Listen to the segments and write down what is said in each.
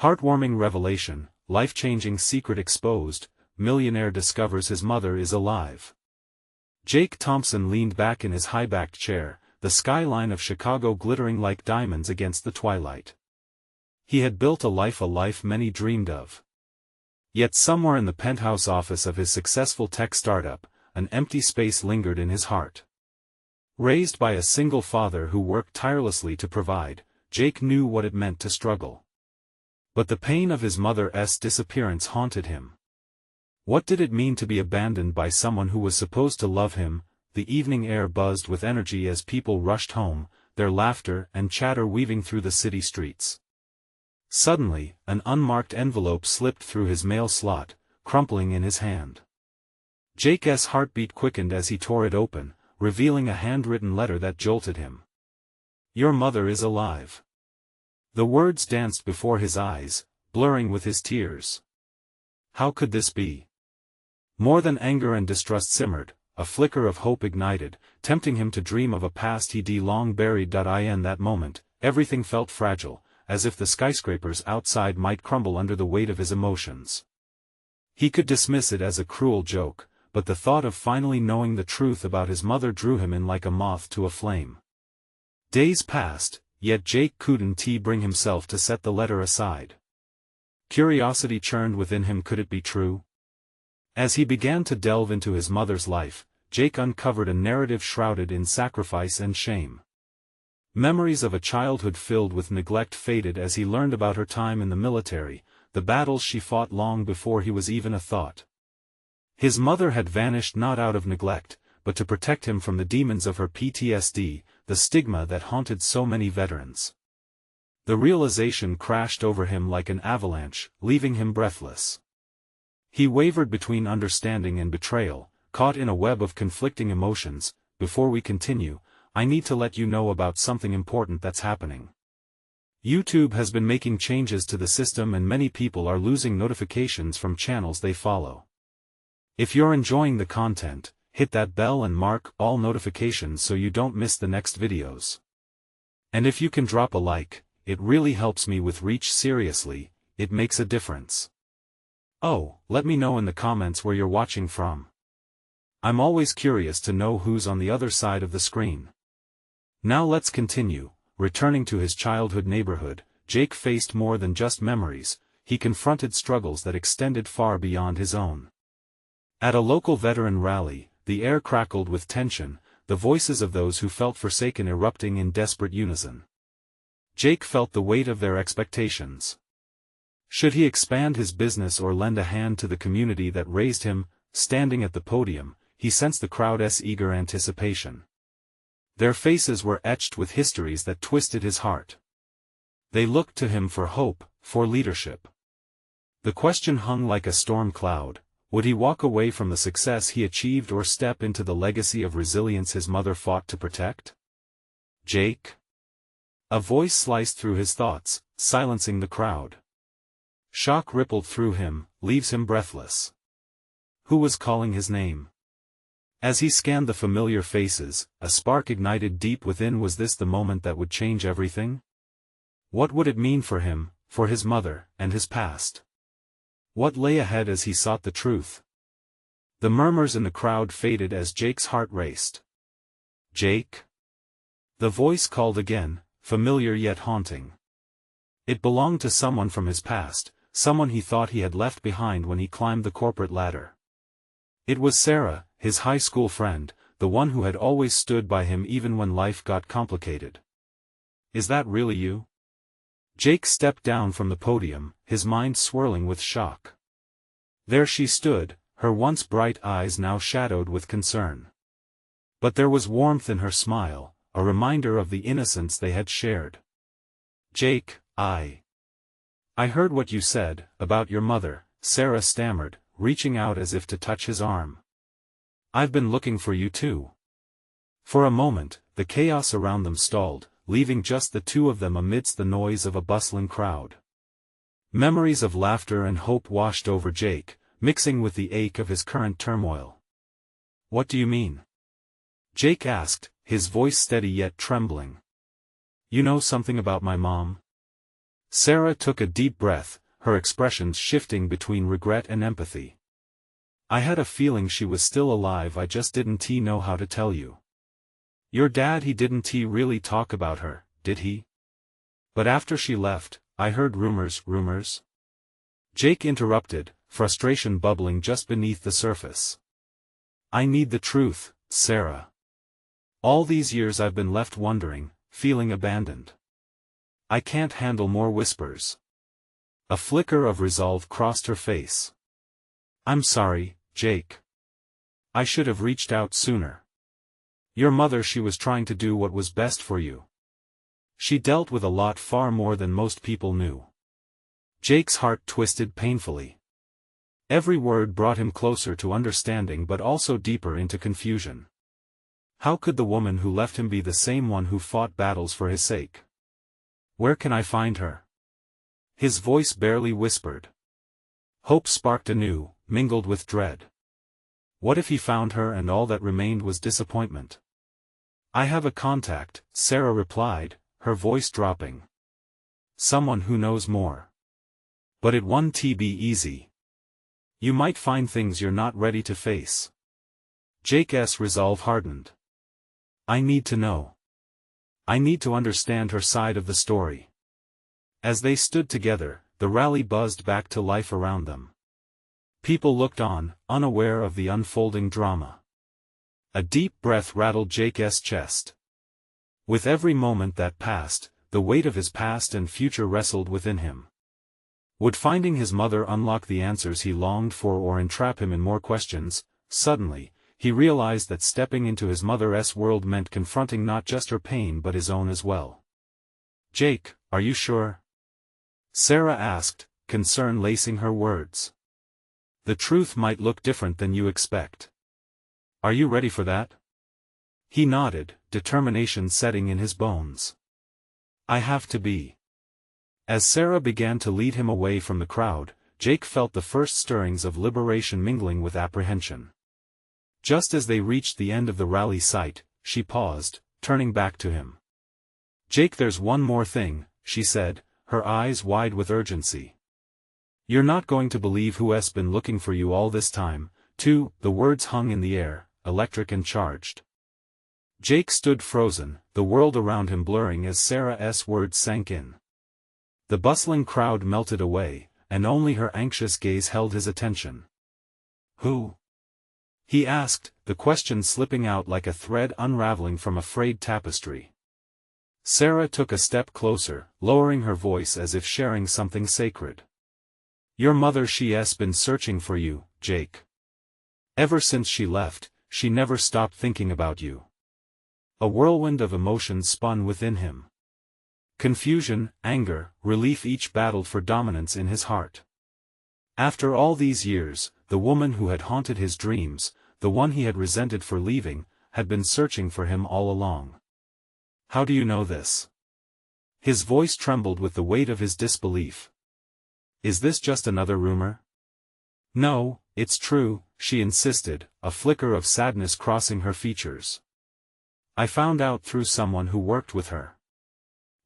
Heartwarming revelation, life-changing secret exposed, millionaire discovers his mother is alive. Jake Thompson leaned back in his high-backed chair, the skyline of Chicago glittering like diamonds against the twilight. He had built a life many dreamed of. Yet somewhere in the penthouse office of his successful tech startup, an empty space lingered in his heart. Raised by a single father who worked tirelessly to provide, Jake knew what it meant to struggle. But the pain of his mother's disappearance haunted him. What did it mean to be abandoned by someone who was supposed to love him? The evening air buzzed with energy as people rushed home, their laughter and chatter weaving through the city streets. Suddenly, an unmarked envelope slipped through his mail slot, crumpling in his hand. Jake's heartbeat quickened as he tore it open, revealing a handwritten letter that jolted him. "Your mother is alive." The words danced before his eyes, blurring with his tears. How could this be? More than anger and distrust simmered, a flicker of hope ignited, tempting him to dream of a past he'd long buried. In that moment, everything felt fragile, as if the skyscrapers outside might crumble under the weight of his emotions. He could dismiss it as a cruel joke, but the thought of finally knowing the truth about his mother drew him in like a moth to a flame. Days passed, yet Jake couldn't bring himself to set the letter aside. Curiosity churned within him. Could it be true? As he began to delve into his mother's life, Jake uncovered a narrative shrouded in sacrifice and shame. Memories of a childhood filled with neglect faded as he learned about her time in the military, the battles she fought long before he was even a thought. His mother had vanished not out of neglect, but to protect him from the demons of her PTSD, the stigma that haunted so many veterans. The realization crashed over him like an avalanche, leaving him breathless. He wavered between understanding and betrayal, caught in a web of conflicting emotions. Before we continue, I need to let you know about something important that's happening. YouTube has been making changes to the system and many people are losing notifications from channels they follow. If you're enjoying the content, hit that bell and mark all notifications so you don't miss the next videos. And if you can drop a like, it really helps me with reach. Seriously, it makes a difference. Oh, let me know in the comments where you're watching from. I'm always curious to know who's on the other side of the screen. Now let's continue. Returning to his childhood neighborhood, Jake faced more than just memories, he confronted struggles that extended far beyond his own. At a local veteran rally, the air crackled with tension, the voices of those who felt forsaken erupting in desperate unison. Jake felt the weight of their expectations. Should he expand his business or lend a hand to the community that raised him? Standing at the podium, he sensed the crowd's eager anticipation. Their faces were etched with histories that twisted his heart. They looked to him for hope, for leadership. The question hung like a storm cloud: would he walk away from the success he achieved or step into the legacy of resilience his mother fought to protect? Jake? A voice sliced through his thoughts, silencing the crowd. Shock rippled through him, leaves him breathless. Who was calling his name? As he scanned the familiar faces, a spark ignited deep within. Was this the moment that would change everything? What would it mean for him, for his mother, and his past? What lay ahead as he sought the truth? The murmurs in the crowd faded as Jake's heart raced. Jake? The voice called again, familiar yet haunting. It belonged to someone from his past, someone he thought he had left behind when he climbed the corporate ladder. It was Sarah, his high school friend, the one who had always stood by him even when life got complicated. Is that really you? Jake stepped down from the podium, his mind swirling with shock. There she stood, her once bright eyes now shadowed with concern. But there was warmth in her smile, a reminder of the innocence they had shared. Jake, I heard what you said, about your mother, Sarah stammered, reaching out as if to touch his arm. I've been looking for you too. For a moment, the chaos around them stalled, leaving just the two of them amidst the noise of a bustling crowd. Memories of laughter and hope washed over Jake, mixing with the ache of his current turmoil. What do you mean? Jake asked, his voice steady yet trembling. You know something about my mom? Sarah took a deep breath, her expressions shifting between regret and empathy. I had a feeling she was still alive, I just didn't know how to tell you. Your dad, he didn't really talk about her, did he? But after she left, I heard rumors. Jake interrupted, frustration bubbling just beneath the surface. I need the truth, Sarah. All these years I've been left wondering, feeling abandoned. I can't handle more whispers. A flicker of resolve crossed her face. I'm sorry, Jake. I should have reached out sooner. Your mother, she was trying to do what was best for you. She dealt with a lot, far more than most people knew. Jake's heart twisted painfully. Every word brought him closer to understanding, but also deeper into confusion. How could the woman who left him be the same one who fought battles for his sake? Where can I find her? His voice barely whispered. Hope sparked anew, mingled with dread. What if he found her and all that remained was disappointment? I have a contact, Sarah replied, her voice dropping. Someone who knows more. But it won't be easy. You might find things you're not ready to face. Jake's resolve hardened. I need to know. I need to understand her side of the story. As they stood together, the rally buzzed back to life around them. People looked on, unaware of the unfolding drama. A deep breath rattled Jake's chest. With every moment that passed, the weight of his past and future wrestled within him. Would finding his mother unlock the answers he longed for or entrap him in more questions? Suddenly, he realized that stepping into his mother's world meant confronting not just her pain but his own as well. Jake, are you sure? Sarah asked, concern lacing her words. The truth might look different than you expect. Are you ready for that? He nodded, determination setting in his bones. I have to be. As Sarah began to lead him away from the crowd, Jake felt the first stirrings of liberation mingling with apprehension. Just as they reached the end of the rally site, she paused, turning back to him. Jake, there's one more thing, she said, her eyes wide with urgency. You're not going to believe who's been looking for you all this time, too. The words hung in the air, electric and charged. Jake stood frozen, the world around him blurring as Sarah's words sank in. The bustling crowd melted away, and only her anxious gaze held his attention. Who? He asked, the question slipping out like a thread unraveling from a frayed tapestry. Sarah took a step closer, lowering her voice as if sharing something sacred. Your mother, she's been searching for you, Jake. Ever since she left, she never stopped thinking about you. A whirlwind of emotions spun within him. Confusion, anger, relief, each battled for dominance in his heart. After all these years, the woman who had haunted his dreams, the one he had resented for leaving, had been searching for him all along. How do you know this? His voice trembled with the weight of his disbelief. Is this just another rumor? No, it's true, she insisted, a flicker of sadness crossing her features. I found out through someone who worked with her.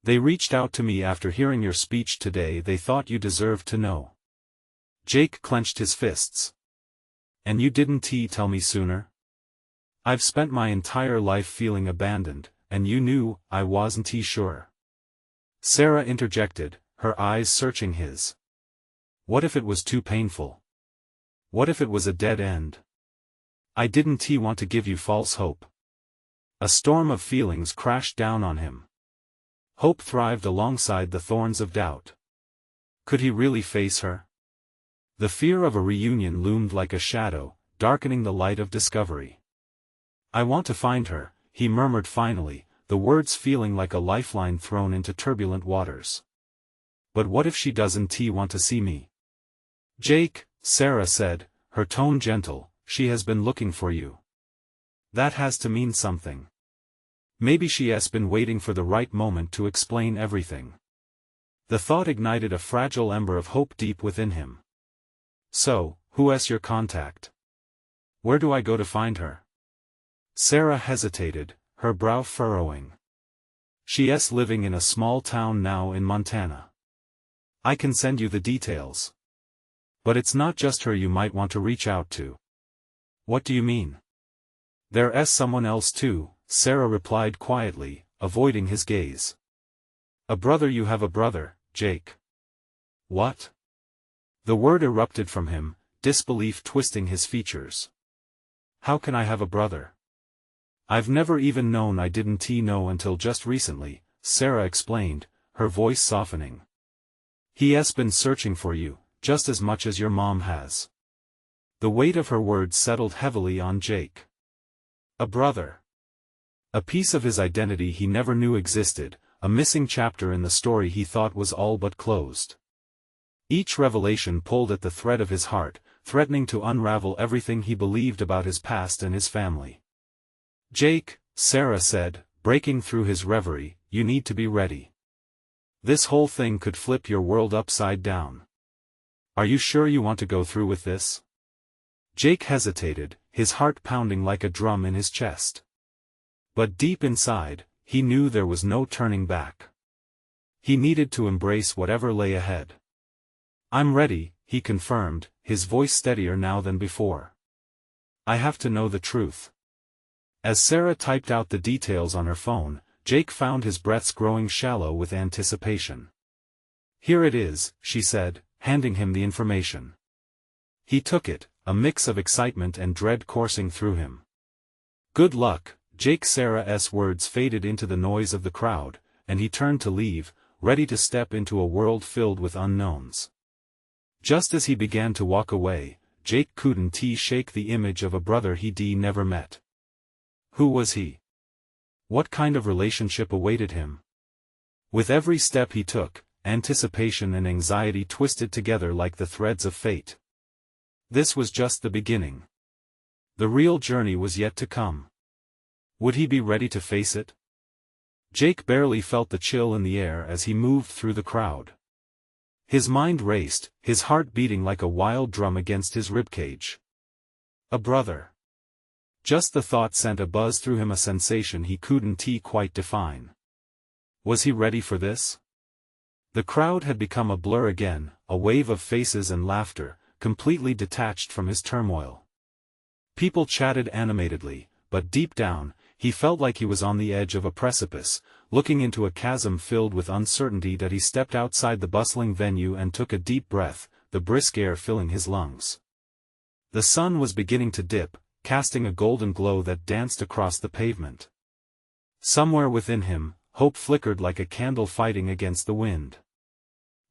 They reached out to me after hearing your speech today. They thought you deserved to know. Jake clenched his fists. And you didn't tell me sooner? I've spent my entire life feeling abandoned, and you knew I wasn't sure. Sarah interjected, her eyes searching his. What if it was too painful? What if it was a dead end? I didn't want to give you false hope. A storm of feelings crashed down on him. Hope thrived alongside the thorns of doubt. Could he really face her? The fear of a reunion loomed like a shadow, darkening the light of discovery. I want to find her, he murmured finally, the words feeling like a lifeline thrown into turbulent waters. But what if she doesn't want to see me? Jake, Sarah said, her tone gentle, she has been looking for you. That has to mean something. Maybe she has been waiting for the right moment to explain everything. The thought ignited a fragile ember of hope deep within him. So, who's your contact? Where do I go to find her? Sarah hesitated, her brow furrowing. She's living in a small town now in Montana. I can send you the details. But it's not just her you might want to reach out to. What do you mean? There's someone else too, Sarah replied quietly, avoiding his gaze. A brother. You have a brother, Jake. What? The word erupted from him, disbelief twisting his features. How can I have a brother? I've never even known. I didn't know until just recently, Sarah explained, her voice softening. He's been searching for you, just as much as your mom has. The weight of her words settled heavily on Jake. A brother. A piece of his identity he never knew existed, a missing chapter in the story he thought was all but closed. Each revelation pulled at the thread of his heart, threatening to unravel everything he believed about his past and his family. Jake, Sarah said, breaking through his reverie, you need to be ready. This whole thing could flip your world upside down. Are you sure you want to go through with this? Jake hesitated, his heart pounding like a drum in his chest. But deep inside, he knew there was no turning back. He needed to embrace whatever lay ahead. I'm ready, he confirmed, his voice steadier now than before. I have to know the truth. As Sarah typed out the details on her phone, Jake found his breaths growing shallow with anticipation. Here it is, she said, handing him the information. He took it, a mix of excitement and dread coursing through him. Good luck, Jake. Sarah's words faded into the noise of the crowd, and he turned to leave, ready to step into a world filled with unknowns. Just as he began to walk away, Jake couldn't shake the image of a brother he'd never met. Who was he? What kind of relationship awaited him? With every step he took, anticipation and anxiety twisted together like the threads of fate. This was just the beginning. The real journey was yet to come. Would he be ready to face it? Jake barely felt the chill in the air as he moved through the crowd. His mind raced, his heart beating like a wild drum against his ribcage. A brother. Just the thought sent a buzz through him, a sensation he couldn't quite define. Was he ready for this? The crowd had become a blur again, a wave of faces and laughter, completely detached from his turmoil. People chatted animatedly, but deep down, he felt like he was on the edge of a precipice, looking into a chasm filled with uncertainty. That he stepped outside the bustling venue and took a deep breath, the brisk air filling his lungs. The sun was beginning to dip, casting a golden glow that danced across the pavement. Somewhere within him, hope flickered like a candle fighting against the wind.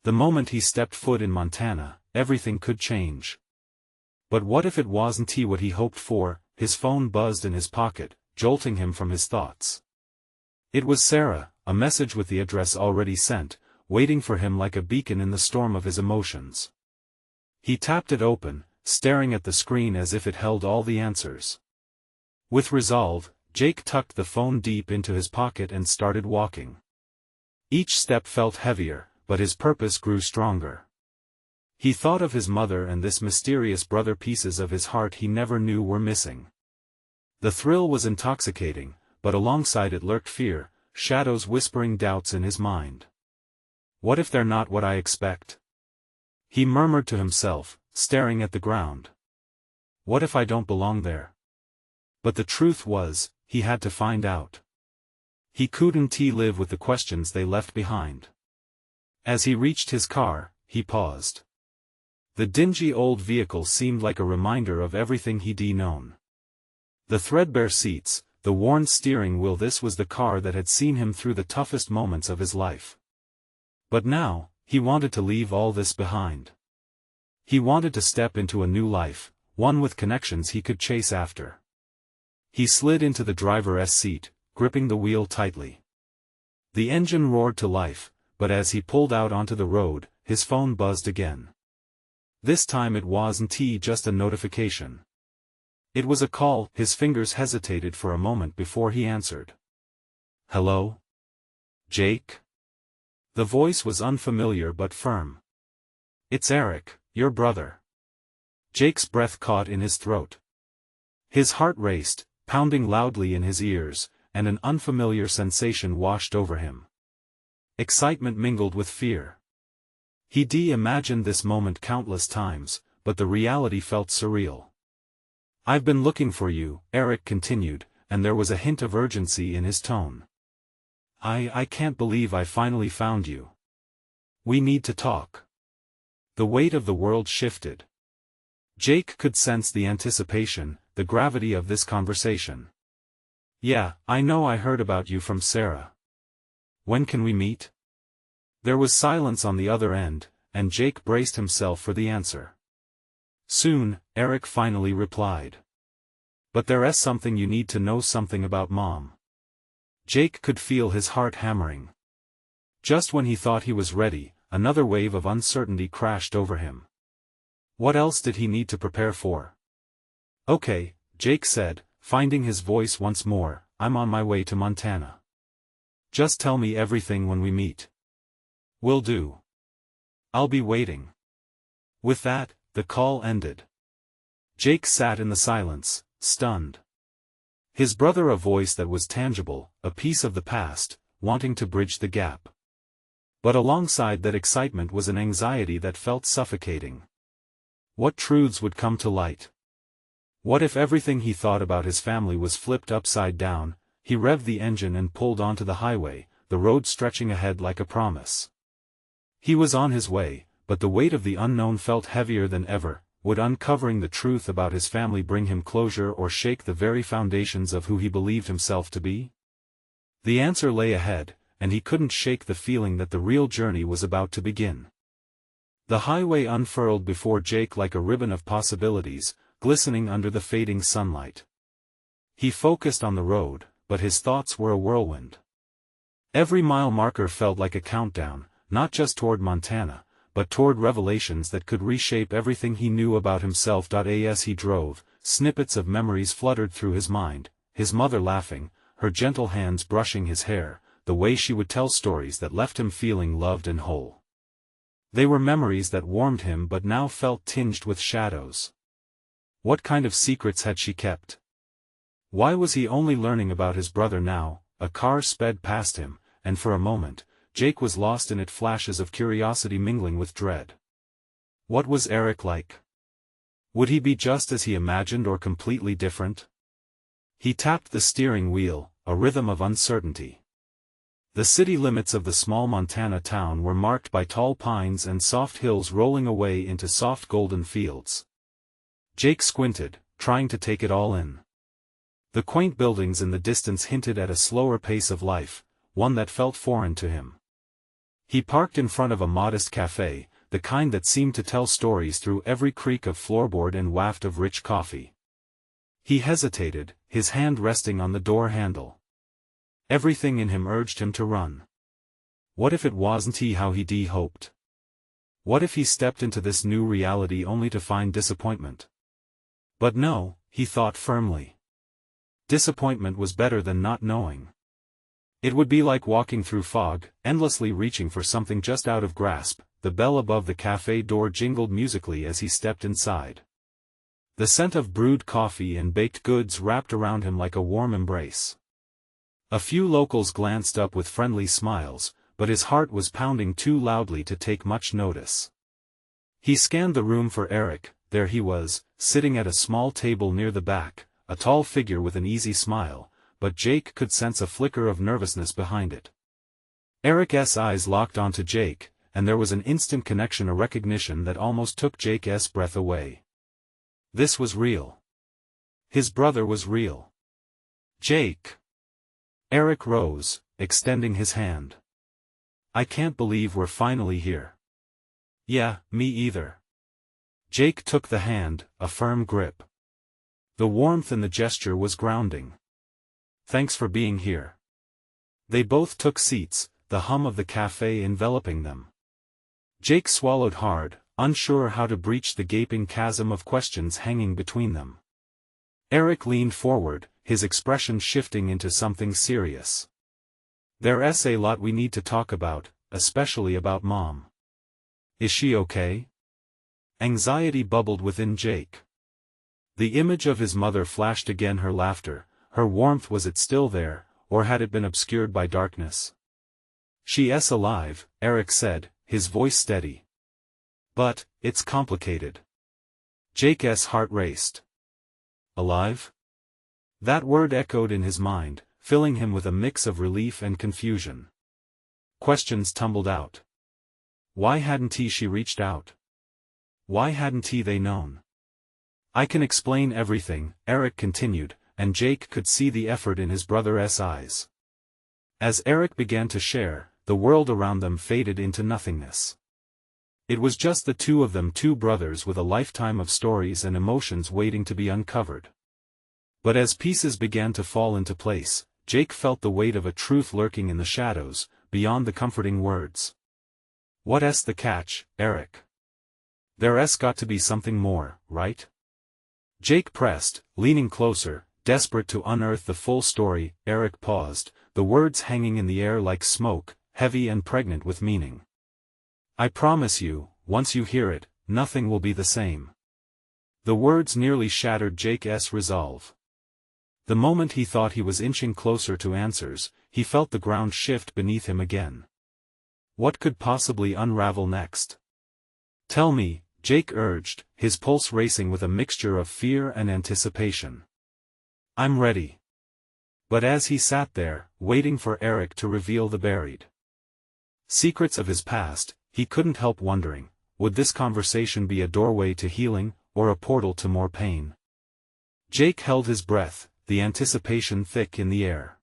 The moment he stepped foot in Montana, everything could change. But what if it wasn't what he hoped for? His phone buzzed in his pocket, jolting him from his thoughts. It was Sarah, a message with the address already sent, waiting for him like a beacon in the storm of his emotions. He tapped it open, staring at the screen as if it held all the answers. With resolve, Jake tucked the phone deep into his pocket and started walking. Each step felt heavier, but his purpose grew stronger. He thought of his mother and this mysterious brother, pieces of his heart he never knew were missing. The thrill was intoxicating, but alongside it lurked fear, shadows whispering doubts in his mind. What if they're not what I expect? He murmured to himself, staring at the ground. What if I don't belong there? But the truth was, he had to find out. He couldn't live with the questions they left behind. As he reached his car, he paused. The dingy old vehicle seemed like a reminder of everything he'd known. The threadbare seats, the worn steering wheel, this was the car that had seen him through the toughest moments of his life. But now, he wanted to leave all this behind. He wanted to step into a new life, one with connections he could chase after. He slid into the driver's seat, gripping the wheel tightly. The engine roared to life, but as he pulled out onto the road, his phone buzzed again. This time it wasn't just a notification. It was a call. His fingers hesitated for a moment before he answered. Hello? Jake? The voice was unfamiliar but firm. It's Eric, your brother. Jake's breath caught in his throat. His heart raced, pounding loudly in his ears, and an unfamiliar sensation washed over him. Excitement mingled with fear. He'd imagined this moment countless times, but the reality felt surreal. "I've been looking for you," Eric continued, and there was a hint of urgency in his tone. I can't believe I finally found you. We need to talk." The weight of the world shifted. Jake could sense the anticipation, the gravity of this conversation. "Yeah, I know, I heard about you from Sarah. When can we meet?" There was silence on the other end, and Jake braced himself for the answer. "Soon," Eric finally replied. "But there's something you need to know, something about Mom." Jake could feel his heart hammering. Just when he thought he was ready, another wave of uncertainty crashed over him. What else did he need to prepare for? "Okay," Jake said, finding his voice once more, "I'm on my way to Montana. Just tell me everything when we meet." "Will do. I'll be waiting." With that, the call ended. Jake sat in the silence, stunned. His brother, a voice that was tangible, a piece of the past, wanting to bridge the gap. But alongside that excitement was an anxiety that felt suffocating. What truths would come to light? What if everything he thought about his family was flipped upside down? He revved the engine and pulled onto the highway, the road stretching ahead like a promise. He was on his way, but the weight of the unknown felt heavier than ever. Would uncovering the truth about his family bring him closure or shake the very foundations of who he believed himself to be? The answer lay ahead, and he couldn't shake the feeling that the real journey was about to begin. The highway unfurled before Jake like a ribbon of possibilities, glistening under the fading sunlight. He focused on the road, but his thoughts were a whirlwind. Every mile marker felt like a countdown, not just toward Montana, but toward revelations that could reshape everything he knew about himself. As he drove, snippets of memories fluttered through his mind, his mother laughing, her gentle hands brushing his hair, the way she would tell stories that left him feeling loved and whole. They were memories that warmed him but now felt tinged with shadows. What kind of secrets had she kept? Why was he only learning about his brother now? A car sped past him, and for a moment, Jake was lost in it, flashes of curiosity mingling with dread. What was Eric like? Would he be just as he imagined or completely different? He tapped the steering wheel, a rhythm of uncertainty. The city limits of the small Montana town were marked by tall pines and soft hills rolling away into soft golden fields. Jake squinted, trying to take it all in. The quaint buildings in the distance hinted at a slower pace of life, one that felt foreign to him. He parked in front of a modest cafe, the kind that seemed to tell stories through every creak of floorboard and waft of rich coffee. He hesitated, his hand resting on the door handle. Everything in him urged him to run. What if it wasn't how he'd hoped? What if he stepped into this new reality only to find disappointment? But no, he thought firmly. Disappointment was better than not knowing. It would be like walking through fog, endlessly reaching for something just out of grasp. The bell above the cafe door jingled musically as he stepped inside. The scent of brewed coffee and baked goods wrapped around him like a warm embrace. A few locals glanced up with friendly smiles, but his heart was pounding too loudly to take much notice. He scanned the room for Eric. There he was, sitting at a small table near the back, a tall figure with an easy smile, but Jake could sense a flicker of nervousness behind it. Eric's eyes locked onto Jake, and there was an instant connection, a recognition that almost took Jake's breath away. This was real. His brother was real. "Jake." Eric rose, extending his hand. "I can't believe we're finally here." "Yeah, me either." Jake took the hand, a firm grip. The warmth in the gesture was grounding. "Thanks for being here." They both took seats, the hum of the cafe enveloping them. Jake swallowed hard, unsure how to breach the gaping chasm of questions hanging between them. Eric leaned forward, his expression shifting into something serious. "There's a lot we need to talk about, especially about Mom. Is she okay?" Anxiety bubbled within Jake. The image of his mother flashed again, her laughter, her warmth. Was it still there, or had it been obscured by darkness? "She's alive," Eric said, his voice steady. But, it's complicated. Jake's heart raced. Alive? That word echoed in his mind, filling him with a mix of relief and confusion. Questions tumbled out. Why hadn't she reached out? Why hadn't they known? I can explain everything, Eric continued, and Jake could see the effort in his brother's eyes. As Eric began to share, the world around them faded into nothingness. It was just the two of them, two brothers with a lifetime of stories and emotions waiting to be uncovered. But as pieces began to fall into place, Jake felt the weight of a truth lurking in the shadows, beyond the comforting words. What's the catch, Eric? There's got to be something more, right? Jake pressed, leaning closer, desperate to unearth the full story. Eric paused, the words hanging in the air like smoke, heavy and pregnant with meaning. I promise you, once you hear it, nothing will be the same. The words nearly shattered Jake's resolve. The moment he thought he was inching closer to answers, he felt the ground shift beneath him again. What could possibly unravel next? Tell me, Jake urged, his pulse racing with a mixture of fear and anticipation. I'm ready. But as he sat there, waiting for Eric to reveal the buried secrets of his past, he couldn't help wondering, would this conversation be a doorway to healing, or a portal to more pain? Jake held his breath, the anticipation thick in the air.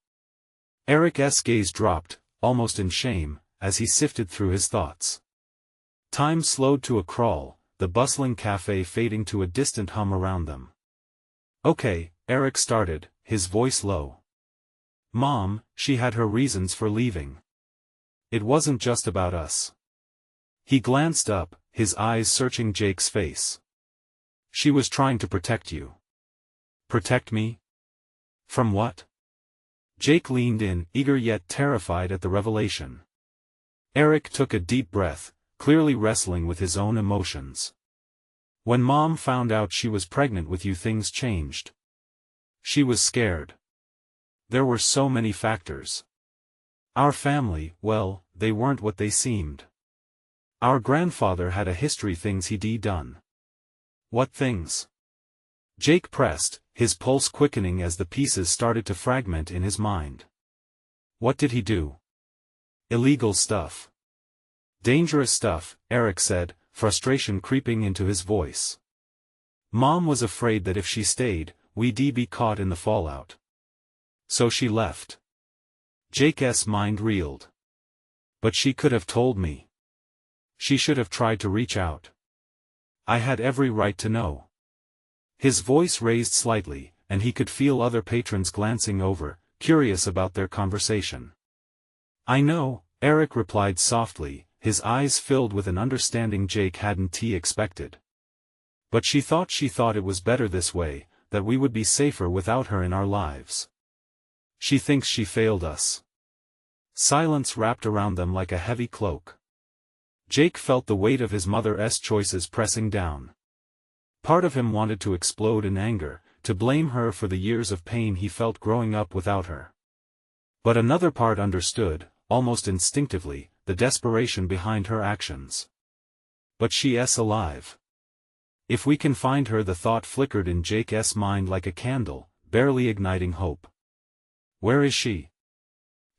Eric's gaze dropped, almost in shame, as he sifted through his thoughts. Time slowed to a crawl, the bustling cafe fading to a distant hum around them. Okay, Eric started, his voice low. Mom, she had her reasons for leaving. It wasn't just about us. He glanced up, his eyes searching Jake's face. She was trying to protect you. Protect me? From what? Jake leaned in, eager yet terrified at the revelation. Eric took a deep breath, clearly wrestling with his own emotions. When Mom found out she was pregnant with you, things changed. She was scared. There were so many factors. Our family, well, they weren't what they seemed. Our grandfather had a history, things he'd done. What things? Jake pressed, his pulse quickening as the pieces started to fragment in his mind. What did he do? Illegal stuff. Dangerous stuff, Eric said, frustration creeping into his voice. Mom was afraid that if she stayed, we'd be caught in the fallout. So she left. Jake's mind reeled. But she could have told me. She should have tried to reach out. I had every right to know. His voice raised slightly, and he could feel other patrons glancing over, curious about their conversation. I know, Eric replied softly, his eyes filled with an understanding Jake hadn't expected. But she thought it was better this way, that we would be safer without her in our lives. She thinks she failed us. Silence wrapped around them like a heavy cloak. Jake felt the weight of his mother's choices pressing down. Part of him wanted to explode in anger, to blame her for the years of pain he felt growing up without her. But another part understood, almost instinctively, the desperation behind her actions. But she's alive. If we can find her, the thought flickered in Jake's mind like a candle, barely igniting hope. Where is she?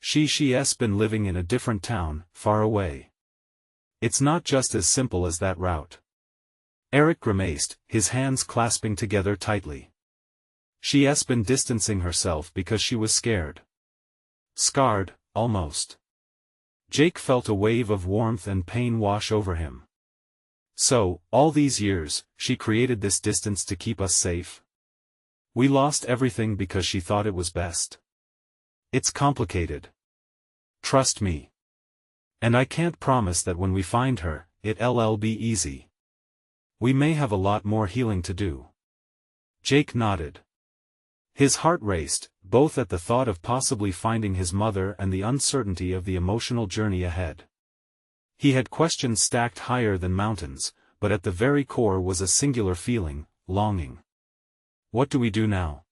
She's been living in a different town, far away. It's not just as simple as that route. Eric grimaced, his hands clasping together tightly. She's been distancing herself because she was scared. Scarred, almost. Jake felt a wave of warmth and pain wash over him. So, all these years, she created this distance to keep us safe? We lost everything because she thought it was best. It's complicated. Trust me. And I can't promise that when we find her, it'll be easy. We may have a lot more healing to do. Jake nodded. His heart raced, both at the thought of possibly finding his mother and the uncertainty of the emotional journey ahead. He had questions stacked higher than mountains, but at the very core was a singular feeling, longing. What do we do now?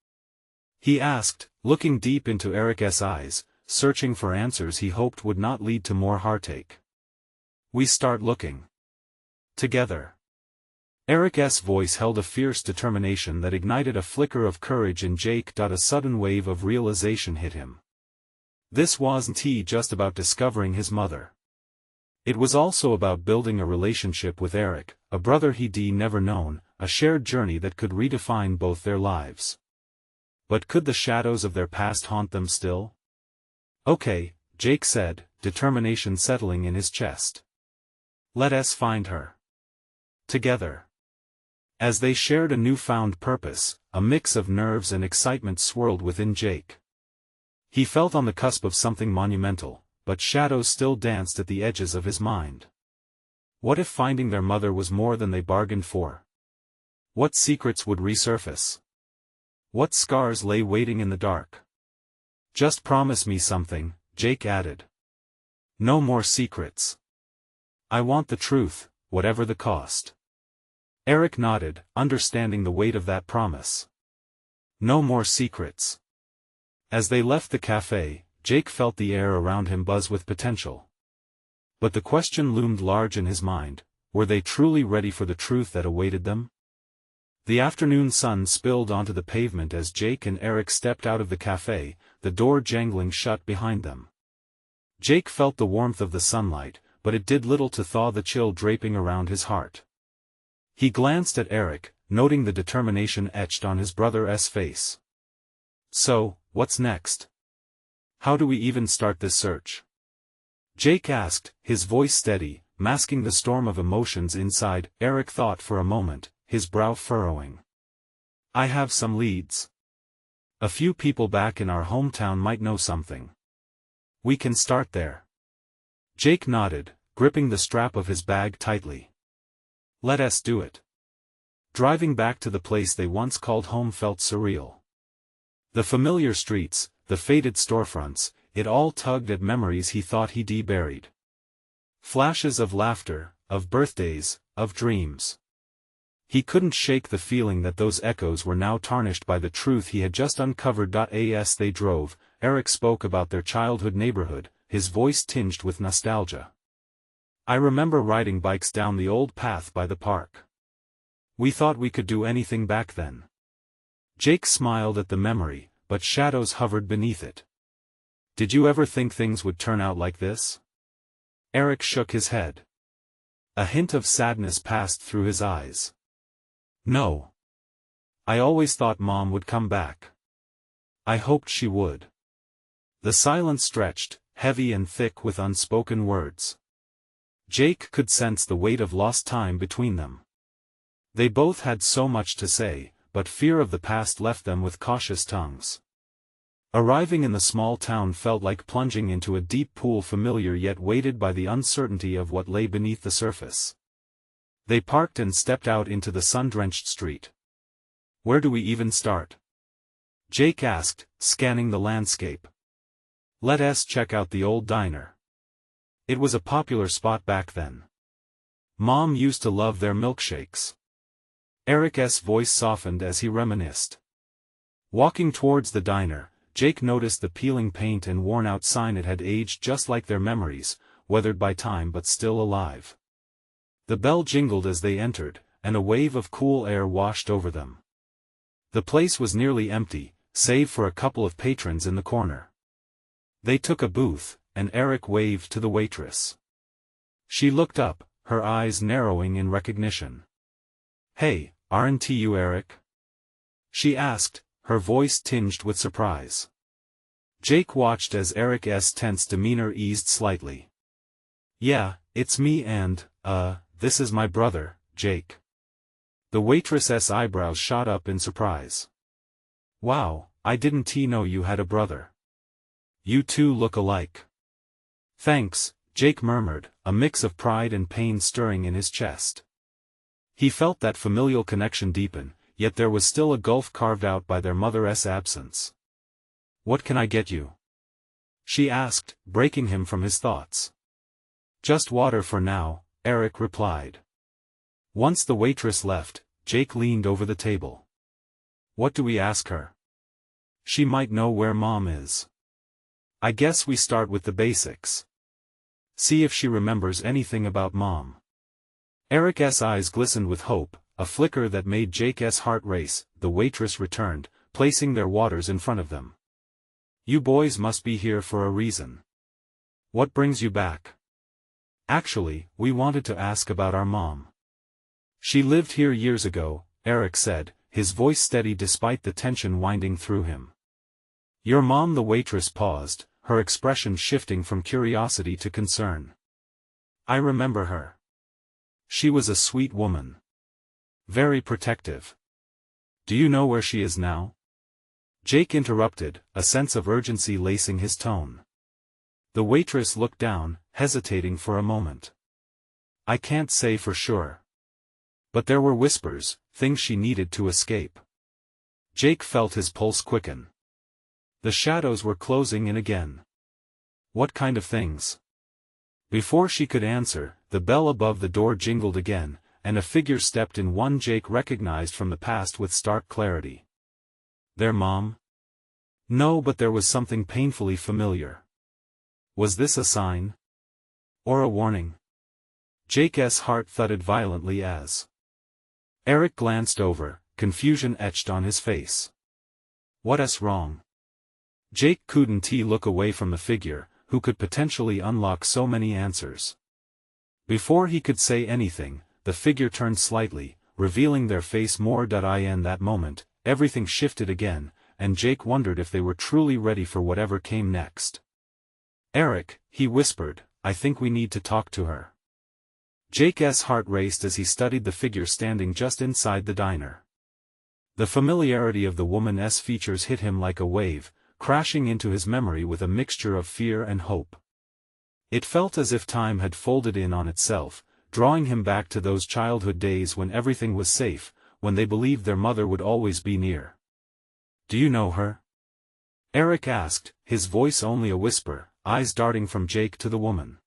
He asked, looking deep into Eric's eyes, searching for answers he hoped would not lead to more heartache. We start looking. Together. Eric's voice held a fierce determination that ignited a flicker of courage in Jake. A sudden wave of realization hit him. This wasn't just about discovering his mother. It was also about building a relationship with Eric, a brother he'd never known, a shared journey that could redefine both their lives. But could the shadows of their past haunt them still? Okay, Jake said, determination settling in his chest. Let us find her. Together. As they shared a newfound purpose, a mix of nerves and excitement swirled within Jake. He felt on the cusp of something monumental, but shadows still danced at the edges of his mind. What if finding their mother was more than they bargained for? What secrets would resurface? What scars lay waiting in the dark? Just promise me something, Jake added. No more secrets. I want the truth, whatever the cost. Eric nodded, understanding the weight of that promise. No more secrets. As they left the cafe, Jake felt the air around him buzz with potential. But the question loomed large in his mind, were they truly ready for the truth that awaited them? The afternoon sun spilled onto the pavement as Jake and Eric stepped out of the cafe, the door jangling shut behind them. Jake felt the warmth of the sunlight, but it did little to thaw the chill draping around his heart. He glanced at Eric, noting the determination etched on his brother's face. So, what's next? How do we even start this search? Jake asked, his voice steady, masking the storm of emotions inside. Eric thought for a moment, his brow furrowing. I have some leads. A few people back in our hometown might know something. We can start there. Jake nodded, gripping the strap of his bag tightly. Let us do it. Driving back to the place they once called home felt surreal. The familiar streets, the faded storefronts, it all tugged at memories he thought he'd buried. Flashes of laughter, of birthdays, of dreams. He couldn't shake the feeling that those echoes were now tarnished by the truth he had just uncovered. As they drove, Eric spoke about their childhood neighborhood, his voice tinged with nostalgia. I remember riding bikes down the old path by the park. We thought we could do anything back then. Jake smiled at the memory, but shadows hovered beneath it. Did you ever think things would turn out like this? Eric shook his head. A hint of sadness passed through his eyes. No. I always thought Mom would come back. I hoped she would. The silence stretched, heavy and thick with unspoken words. Jake could sense the weight of lost time between them. They both had so much to say, but fear of the past left them with cautious tongues. Arriving in the small town felt like plunging into a deep pool, familiar yet weighted by the uncertainty of what lay beneath the surface. They parked and stepped out into the sun-drenched street. Where do we even start? Jake asked, scanning the landscape. Let us check out the old diner. It was a popular spot back then. Mom used to love their milkshakes. Eric's voice softened as he reminisced. Walking towards the diner, Jake noticed the peeling paint and worn-out sign. It had aged just like their memories, weathered by time but still alive. The bell jingled as they entered, and a wave of cool air washed over them. The place was nearly empty, save for a couple of patrons in the corner. They took a booth, and Eric waved to the waitress. She looked up, her eyes narrowing in recognition. Hey, aren't you Eric? She asked, her voice tinged with surprise. Jake watched as Eric's tense demeanor eased slightly. Yeah, it's me and, this is my brother, Jake. The waitress's eyebrows shot up in surprise. Wow, I didn't know you had a brother. You two look alike. Thanks, Jake murmured, a mix of pride and pain stirring in his chest. He felt that familial connection deepen, yet there was still a gulf carved out by their mother's absence. What can I get you? She asked, breaking him from his thoughts. Just water for now, Eric replied. Once the waitress left, Jake leaned over the table. What do we ask her? She might know where Mom is. I guess we start with the basics. See if she remembers anything about Mom. Eric's eyes glistened with hope, a flicker that made Jake's heart race. The waitress returned, placing their waters in front of them. "You boys must be here for a reason. What brings you back?" "Actually, we wanted to ask about our mom. She lived here years ago," Eric said, his voice steady despite the tension winding through him. "Your mom?" The waitress paused, her expression shifting from curiosity to concern. "I remember her. She was a sweet woman. Very protective. Do you know where she is now?" Jake interrupted, a sense of urgency lacing his tone. The waitress looked down, hesitating for a moment. "I can't say for sure. But there were whispers, things she needed to escape." Jake felt his pulse quicken. The shadows were closing in again. "What kind of things?" Before she could answer, the bell above the door jingled again, and a figure stepped in, one Jake recognized from the past with stark clarity. Their mom? No, but there was something painfully familiar. Was this a sign? Or a warning? Jake's heart thudded violently as Eric glanced over, confusion etched on his face. What's wrong? Jake couldn't look away from the figure, who could potentially unlock so many answers. Before he could say anything, the figure turned slightly, revealing their face more. In that moment, everything shifted again, and Jake wondered if they were truly ready for whatever came next. "Eric," he whispered, "I think we need to talk to her." Jake's heart raced as he studied the figure standing just inside the diner. The familiarity of the woman's features hit him like a wave, crashing into his memory with a mixture of fear and hope. It felt as if time had folded in on itself, drawing him back to those childhood days when everything was safe, when they believed their mother would always be near. "Do you know her?" Eric asked, his voice only a whisper, eyes darting from Jake to the woman.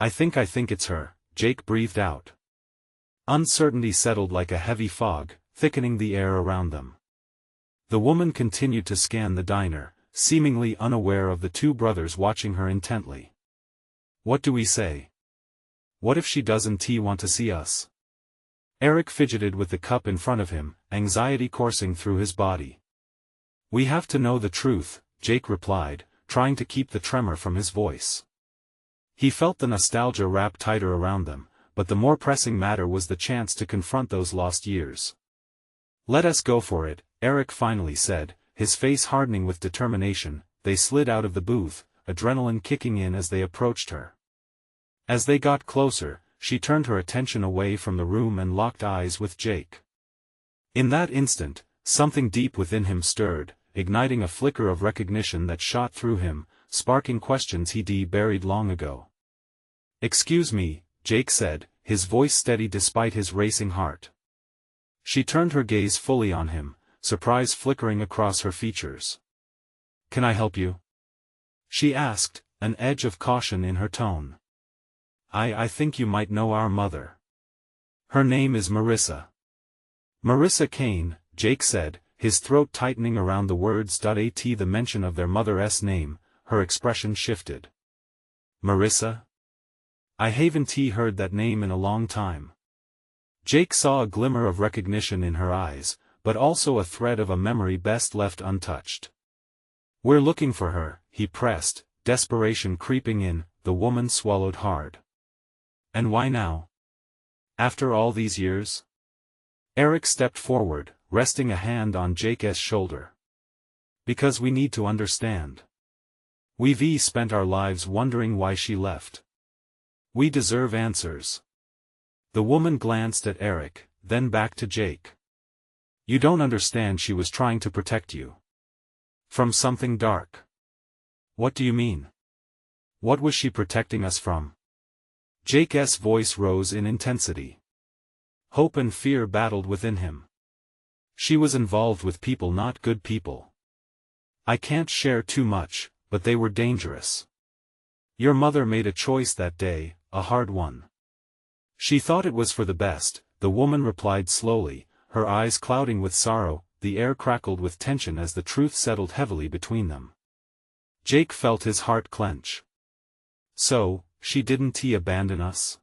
I think it's her," Jake breathed out. Uncertainty settled like a heavy fog, thickening the air around them. The woman continued to scan the diner, seemingly unaware of the two brothers watching her intently. "What do we say? What if she doesn't want to see us?" Eric fidgeted with the cup in front of him, anxiety coursing through his body. "We have to know the truth," Jake replied, trying to keep the tremor from his voice. He felt the nostalgia wrap tighter around them, but the more pressing matter was the chance to confront those lost years. "Let us go for it," Eric finally said, his face hardening with determination. They slid out of the booth, adrenaline kicking in as they approached her. As they got closer, she turned her attention away from the room and locked eyes with Jake. In that instant, something deep within him stirred, igniting a flicker of recognition that shot through him, sparking questions he'd buried long ago. "Excuse me," Jake said, his voice steady despite his racing heart. She turned her gaze fully on him, surprise flickering across her features. "Can I help you?" she asked, an edge of caution in her tone. I think you might know our mother. Her name is Marissa." "Marissa Kane," Jake said, his throat tightening around the words. At the mention of their mother's name, her expression shifted. "Marissa? I haven't heard that name in a long time." Jake saw a glimmer of recognition in her eyes, but also a thread of a memory best left untouched. "We're looking for her," he pressed, desperation creeping in. The woman swallowed hard. "And why now? After all these years?" Eric stepped forward, resting a hand on Jake's shoulder. "Because we need to understand. We've spent our lives wondering why she left. We deserve answers." The woman glanced at Eric, then back to Jake. "You don't understand, she was trying to protect you. From something dark." "What do you mean? What was she protecting us from?" Jake's voice rose in intensity. Hope and fear battled within him. "She was involved with people, not good people. I can't share too much, but they were dangerous. Your mother made a choice that day, a hard one. She thought it was for the best," the woman replied slowly, her eyes clouding with sorrow. The air crackled with tension as the truth settled heavily between them. Jake felt his heart clench. "So, she didn't abandon us?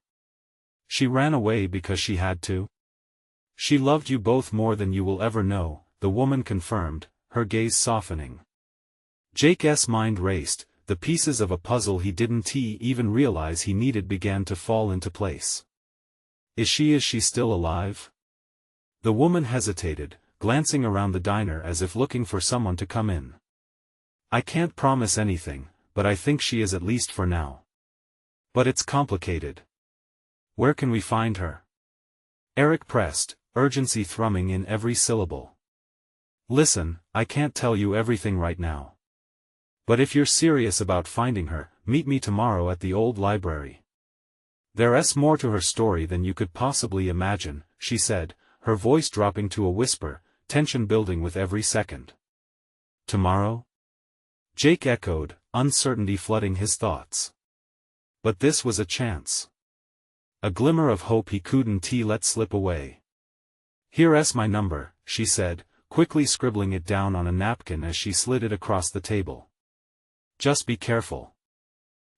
She ran away because she had to? She loved you both more than you will ever know, the woman confirmed, her gaze softening. Jake's mind raced, the pieces of a puzzle he didn't even realize he needed began to fall into place. Is she still alive? The woman hesitated, glancing around the diner as if looking for someone to come in. I can't promise anything, but I think she is at least for now. But it's complicated. Where can we find her? Eric pressed, urgency thrumming in every syllable. Listen, I can't tell you everything right now. But if you're serious about finding her, meet me tomorrow at the old library. There's more to her story than you could possibly imagine, she said, her voice dropping to a whisper, tension building with every second. Tomorrow? Jake echoed, uncertainty flooding his thoughts. But this was a chance. A glimmer of hope he couldn't let slip away. Here's my number, she said, quickly scribbling it down on a napkin as she slid it across the table. Just be careful.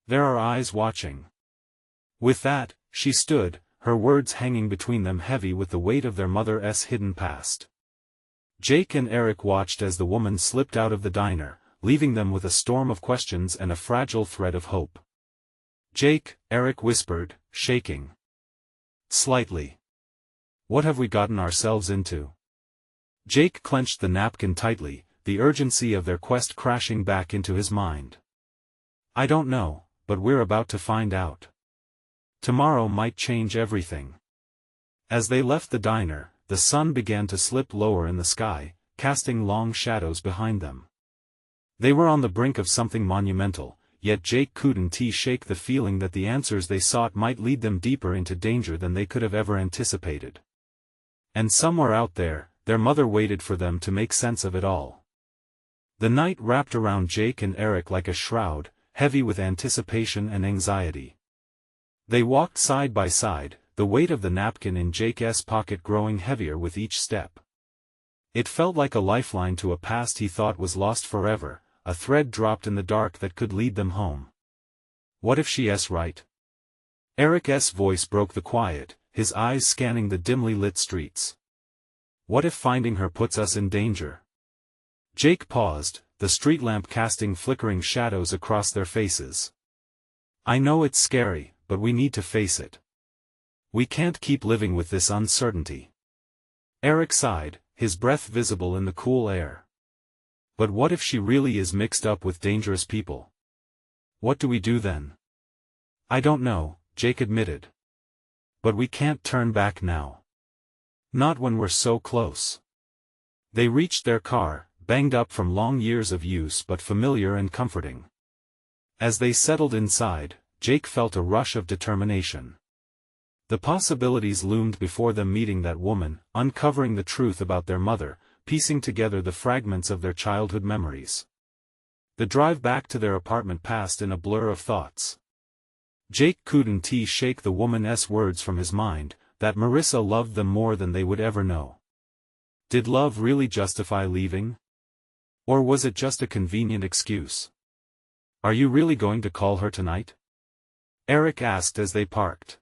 There are eyes watching. With that, she stood, her words hanging between them heavy with the weight of their mother's hidden past. Jake and Eric watched as the woman slipped out of the diner, leaving them with a storm of questions and a fragile thread of hope. Jake, Eric whispered, shaking slightly. What have we gotten ourselves into? Jake clenched the napkin tightly, the urgency of their quest crashing back into his mind. I don't know, but we're about to find out. Tomorrow might change everything. As they left the diner, the sun began to slip lower in the sky, casting long shadows behind them. They were on the brink of something monumental, yet Jake couldn't shake the feeling that the answers they sought might lead them deeper into danger than they could have ever anticipated. And somewhere out there, their mother waited for them to make sense of it all. The night wrapped around Jake and Eric like a shroud, heavy with anticipation and anxiety. They walked side by side, the weight of the napkin in Jake's pocket growing heavier with each step. It felt like a lifeline to a past he thought was lost forever, a thread dropped in the dark that could lead them home. What if she's right? Eric's voice broke the quiet, his eyes scanning the dimly lit streets. What if finding her puts us in danger? Jake paused, the street lamp casting flickering shadows across their faces. I know it's scary, but we need to face it. We can't keep living with this uncertainty. Eric sighed, his breath visible in the cool air. But what if she really is mixed up with dangerous people? What do we do then? I don't know, Jake admitted. But we can't turn back now. Not when we're so close. They reached their car, banged up from long years of use but familiar and comforting. As they settled inside, Jake felt a rush of determination. The possibilities loomed before them, meeting that woman, uncovering the truth about their mother, piecing together the fragments of their childhood memories. The drive back to their apartment passed in a blur of thoughts. Jake couldn't shake the woman's words from his mind, that Marissa loved them more than they would ever know. Did love really justify leaving? Or was it just a convenient excuse? Are you really going to call her tonight? Eric asked as they parked.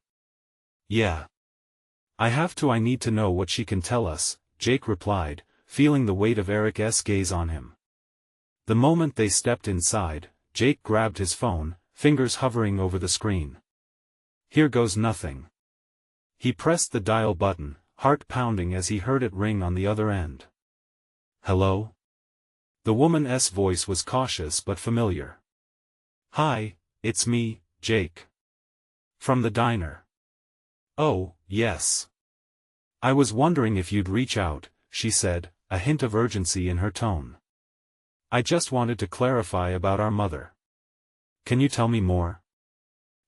Yeah. I have to. I need to know what she can tell us, Jake replied, feeling the weight of Eric's gaze on him. The moment they stepped inside, Jake grabbed his phone, fingers hovering over the screen. Here goes nothing. He pressed the dial button, heart pounding as he heard it ring on the other end. Hello? The woman's voice was cautious but familiar. Hi, it's me, Jake. From the diner. Oh, yes. I was wondering if you'd reach out, she said, a hint of urgency in her tone. I just wanted to clarify about our mother. Can you tell me more?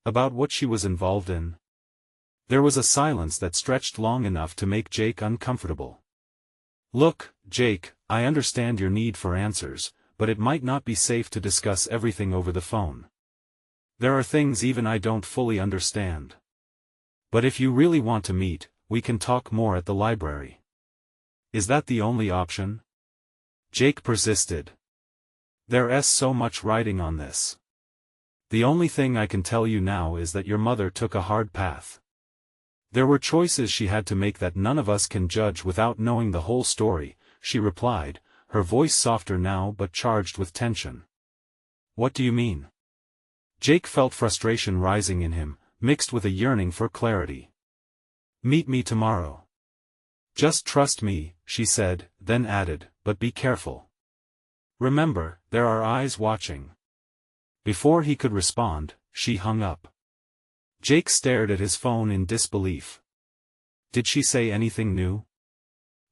About what she was involved in? There was a silence that stretched long enough to make Jake uncomfortable. Look, Jake, I understand your need for answers, but it might not be safe to discuss everything over the phone. There are things even I don't fully understand. But if you really want to meet, we can talk more at the library. Is that the only option? Jake persisted. There's so much riding on this. The only thing I can tell you now is that your mother took a hard path. There were choices she had to make that none of us can judge without knowing the whole story, she replied, her voice softer now but charged with tension. What do you mean? Jake felt frustration rising in him, mixed with a yearning for clarity. Meet me tomorrow. Just trust me, she said, then added, but be careful. Remember, there are eyes watching. Before he could respond, she hung up. Jake stared at his phone in disbelief. Did she say anything new?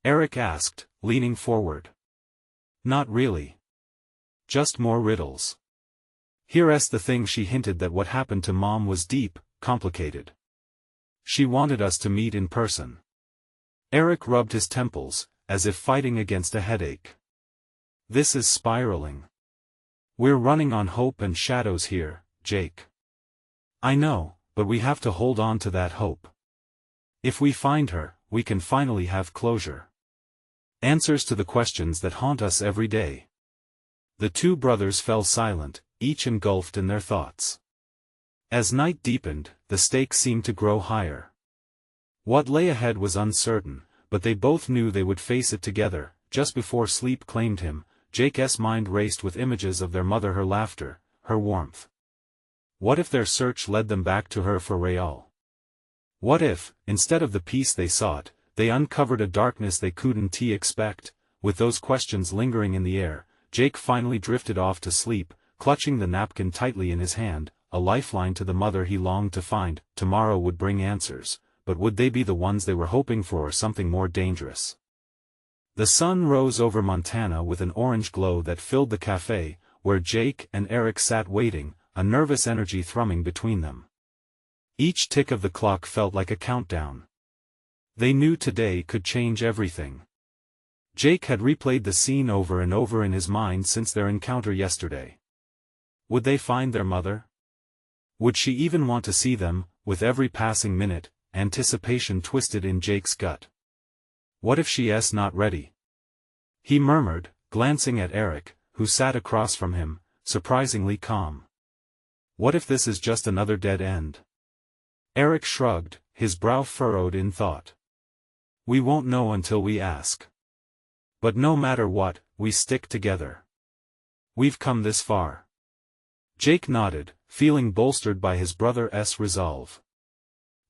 Eric asked, leaning forward. Not really. Just more riddles. Here's the thing, she hinted that what happened to Mom was deep, complicated. She wanted us to meet in person. Eric rubbed his temples, as if fighting against a headache. This is spiraling. We're running on hope and shadows here, Jake. I know, but we have to hold on to that hope. If we find her, we can finally have closure. Answers to the questions that haunt us every day. The two brothers fell silent, each engulfed in their thoughts. As night deepened, the stakes seemed to grow higher. What lay ahead was uncertain, but they both knew they would face it together. Just before sleep claimed him, Jake's mind raced with images of their mother, her laughter, her warmth. What if their search led them back to her for Rael? What if, instead of the peace they sought, they uncovered a darkness they couldn't expect? With those questions lingering in the air, Jake finally drifted off to sleep, clutching the napkin tightly in his hand, a lifeline to the mother he longed to find. Tomorrow would bring answers, but would they be the ones they were hoping for, or something more dangerous? The sun rose over Montana with an orange glow that filled the cafe, where Jake and Eric sat waiting, a nervous energy thrumming between them. Each tick of the clock felt like a countdown. They knew today could change everything. Jake had replayed the scene over and over in his mind since their encounter yesterday. Would they find their mother? Would she even want to see them? With every passing minute, anticipation twisted in Jake's gut. What if she's not ready? He murmured, glancing at Eric, who sat across from him, surprisingly calm. What if this is just another dead end? Eric shrugged, his brow furrowed in thought. We won't know until we ask. But no matter what, we stick together. We've come this far. Jake nodded, feeling bolstered by his brother's resolve.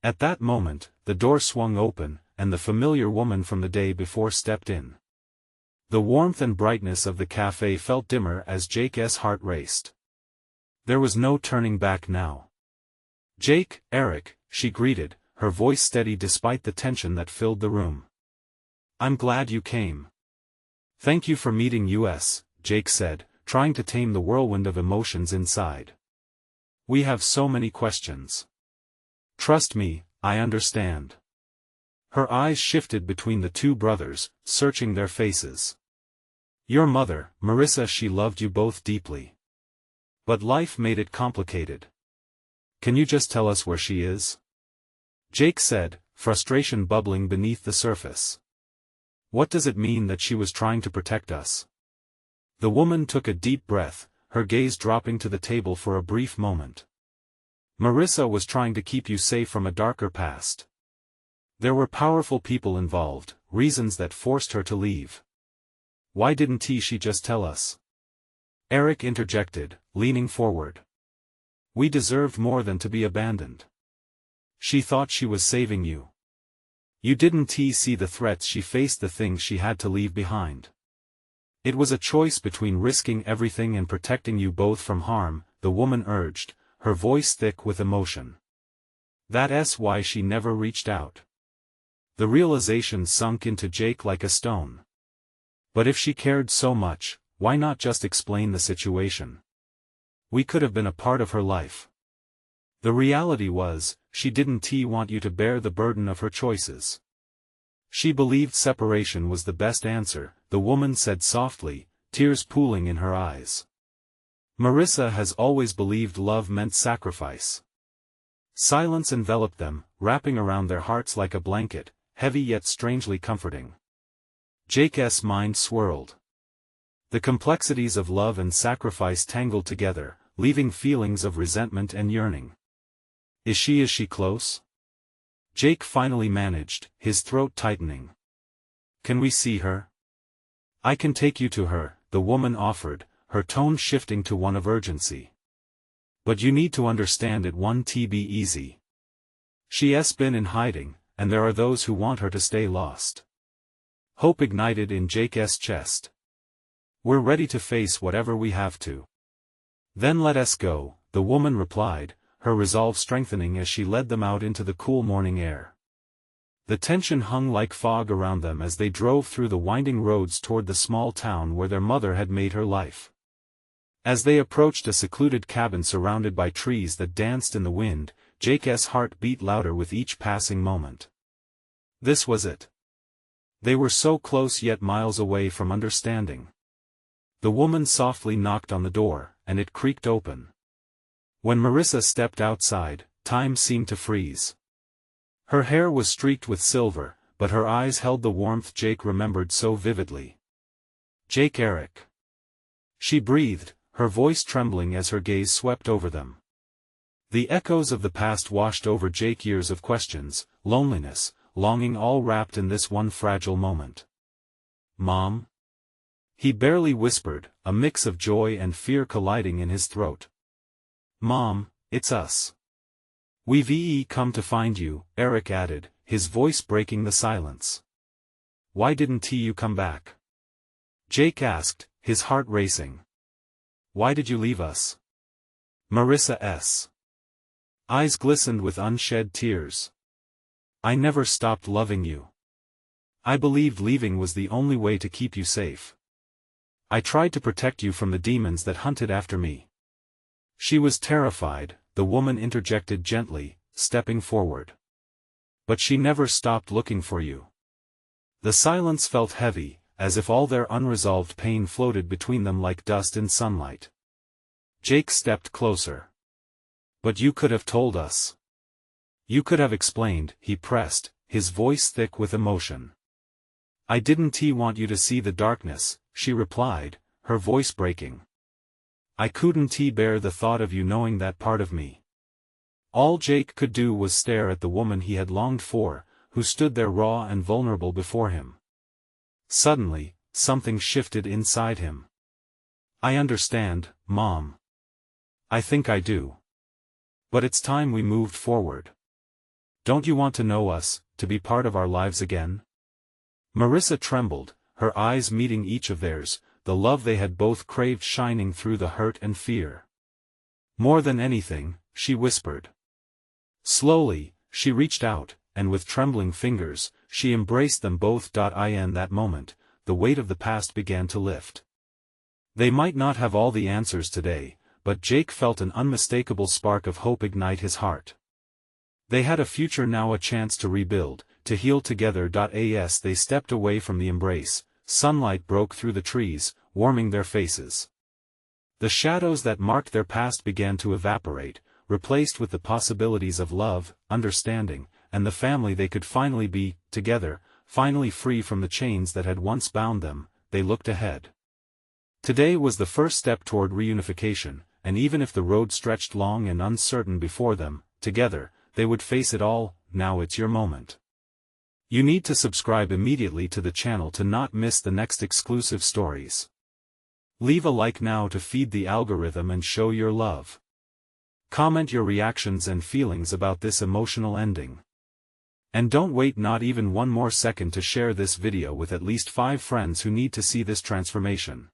At that moment, the door swung open, and the familiar woman from the day before stepped in. The warmth and brightness of the cafe felt dimmer as Jake's heart raced. There was no turning back now. Jake, Eric, she greeted, her voice steady despite the tension that filled the room. I'm glad you came. Thank you for meeting us, Jake said, trying to tame the whirlwind of emotions inside. We have so many questions. Trust me, I understand. Her eyes shifted between the two brothers, searching their faces. Your mother, Marissa, she loved you both deeply. But life made it complicated. Can you just tell us where she is? Jake said, frustration bubbling beneath the surface. What does it mean that she was trying to protect us? The woman took a deep breath, her gaze dropping to the table for a brief moment. Marissa was trying to keep you safe from a darker past. There were powerful people involved, reasons that forced her to leave. Why didn't she just tell us? Eric interjected, leaning forward. We deserved more than to be abandoned. She thought she was saving you. You didn't see the threats she faced, the things she had to leave behind. It was a choice between risking everything and protecting you both from harm, the woman urged, her voice thick with emotion. That's why she never reached out. The realization sunk into Jake like a stone. But if she cared so much, why not just explain the situation? We could have been a part of her life. The reality was, she didn't want you to bear the burden of her choices. She believed separation was the best answer, the woman said softly, tears pooling in her eyes. Marissa has always believed love meant sacrifice. Silence enveloped them, wrapping around their hearts like a blanket, heavy yet strangely comforting. Jake's mind swirled. The complexities of love and sacrifice tangled together, leaving feelings of resentment and yearning. Is she close? Jake finally managed, his throat tightening. "Can we see her?" "I can take you to her," the woman offered, her tone shifting to one of urgency. "But you need to understand it won't be easy. She's been in hiding, and there are those who want her to stay lost." Hope ignited in Jake's chest. "We're ready to face whatever we have to." "Then let us go," the woman replied, her resolve strengthening as she led them out into the cool morning air. The tension hung like fog around them as they drove through the winding roads toward the small town where their mother had made her life. As they approached a secluded cabin surrounded by trees that danced in the wind, Jake's heart beat louder with each passing moment. This was it. They were so close yet miles away from understanding. The woman softly knocked on the door, and it creaked open. When Marissa stepped outside, time seemed to freeze. Her hair was streaked with silver, but her eyes held the warmth Jake remembered so vividly. "Jake Eric." She breathed, her voice trembling as her gaze swept over them. The echoes of the past washed over Jake, years of questions, loneliness, longing, all wrapped in this one fragile moment. "Mom?" He barely whispered, a mix of joy and fear colliding in his throat. "Mom, it's us. We've come to find you," Eric added, his voice breaking the silence. "Why didn't you come back?" Jake asked, his heart racing. "Why did you leave us?" Marissa's eyes glistened with unshed tears. "I never stopped loving you. I believed leaving was the only way to keep you safe. I tried to protect you from the demons that hunted after me." She was terrified, the woman interjected gently, stepping forward. "But she never stopped looking for you." The silence felt heavy, as if all their unresolved pain floated between them like dust in sunlight. Jake stepped closer. "But you could have told us. You could have explained," he pressed, his voice thick with emotion. "I didn't want you to see the darkness," she replied, her voice breaking. "I couldn't bear the thought of you knowing that part of me." All Jake could do was stare at the woman he had longed for, who stood there raw and vulnerable before him. Suddenly, something shifted inside him. "I understand, Mom. I think I do. But it's time we moved forward. Don't you want to know us, to be part of our lives again?" Marissa trembled, her eyes meeting each of theirs, the love they had both craved shining through the hurt and fear. "More than anything," she whispered. Slowly, she reached out, and with trembling fingers, she embraced them both. In that moment, the weight of the past began to lift. They might not have all the answers today, but Jake felt an unmistakable spark of hope ignite his heart. They had a future now, a chance to rebuild, to heal together. As they stepped away from the embrace, sunlight broke through the trees, warming their faces. The shadows that marked their past began to evaporate, replaced with the possibilities of love, understanding, and the family they could finally be, together, finally free from the chains that had once bound them. They looked ahead. Today was the first step toward reunification, and even if the road stretched long and uncertain before them, together, they would face it all. Now it's your moment. You need to subscribe immediately to the channel to not miss the next exclusive stories. Leave a like now to feed the algorithm and show your love. Comment your reactions and feelings about this emotional ending. And don't wait not even one more second to share this video with at least 5 friends who need to see this transformation.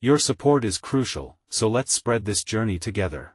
Your support is crucial, so let's spread this journey together.